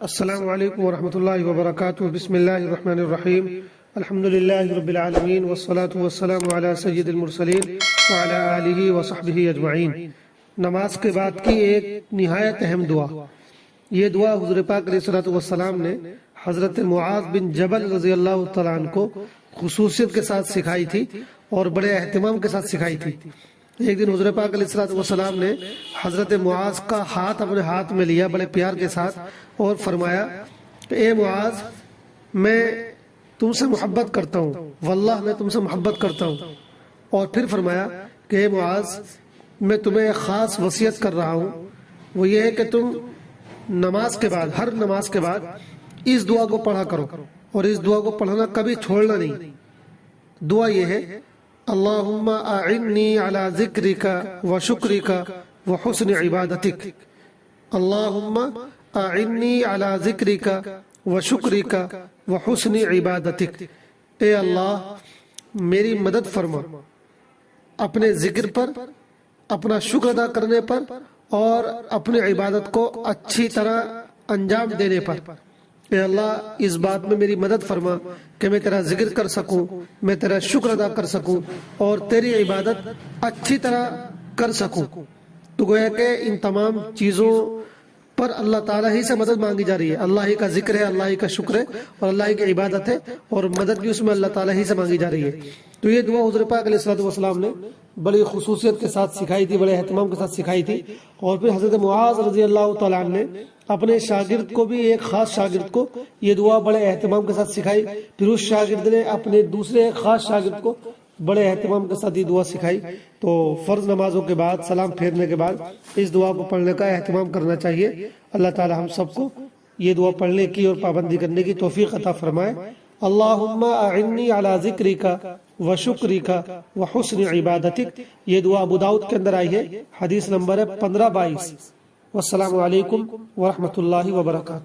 السلام علیکم ورحمۃ اللہ وبرکاتہ۔ بسم اللہ الرحمن الرحیم۔ الحمد للہ رب العالمین والصلاة والسلام علی سید المرسلین وعلی آلہ وصحبہ اجمعین۔ نماز کے بعد کی ایک نہایت اہم دعا، یہ دعا حضور پاک علیہ الصلوۃ والسلام نے حضرت معاذ بن جبل رضی اللہ تعالیٰ عنہ کو خصوصیت کے ساتھ سکھائی تھی اور بڑے اہتمام کے ساتھ سکھائی تھی۔ ایک دن حضور پاک علیہ الصلوۃ والسلام نے حضرت معاذ کا ہاتھ اپنے ہاتھ میں لیا بڑے پیار کے ساتھ اور فرمایا کہ اے معاذ، میں تم سے محبت کرتا ہوں، واللہ میں تم سے محبت کرتا ہوں۔ اور پھر فرمایا کہ اے معاذ، میں تمہیں ایک خاص وصیت کر رہا ہوں، وہ یہ ہے کہ تم نماز کے بعد، ہر نماز کے بعد اس دعا کو پڑھا کرو، اور اس دعا کو پڑھنا کبھی چھوڑنا نہیں۔ دعا یہ ہے: اللہم اعنی علی ذکرک و شکرک و حسن عبادتک۔ اللہم اعنی علی ذکرک و شکرک و حسن عبادتک۔ اے اللہ، میری مدد فرما اپنے ذکر پر، اپنا شکر ادا کرنے پر اور اپنی عبادت کو اچھی طرح انجام دینے پر۔ اے اللہ، اس بات میں میری مدد فرما کہ میں تیرا ذکر کر سکوں، میں تیرا شکر ادا کر سکوں اور تیری عبادت اچھی طرح کر سکوں۔ تو گویا کہ ان تمام چیزوں پر اللہ تعالیٰ ہی سے مدد مانگی جا رہی ہے۔ اللہ ہی کا ذکر ہے، اللہ ہی کا شکر ہے اور اللہ ہی کی عبادت ہے، اور مدد بھی اس میں اللہ تعالیٰ ہی سے مانگی جا رہی ہے۔ تو یہ دعا حضور پاک علیہ الصلوۃ والسلام نے بڑی خصوصیت کے ساتھ سکھائی تھی، بڑے اہتمام کے ساتھ سکھائی تھی۔ اور پھر حضرت معاذ رضی اللہ تعالیٰ عنہ نے اپنے شاگرد کو بھی، ایک خاص شاگرد کو، یہ دعا بڑے اہتمام کے ساتھ سکھائی۔ پھر اس شاگرد نے اپنے دوسرے ایک خاص شاگرد کو بڑے اہتمام کے ساتھ یہ دعا سکھائی۔ تو فرض نمازوں کے بعد، سلام پھیرنے کے بعد اس دعا کو پڑھنے کا اہتمام کرنا چاہیے۔ اللہ تعالی ہم سب کو یہ دعا پڑھنے کی اور پابندی کرنے کی توفیق عطا فرمائے۔ اللہم اعنی علی ذکرک و شکرک و حسن عبادتک۔ یہ دعا ابو داؤد کے اندر آئی ہے، حدیث نمبر ہے 1522۔ والسلام علیکم ورحمۃ اللہ وبرکاتہ۔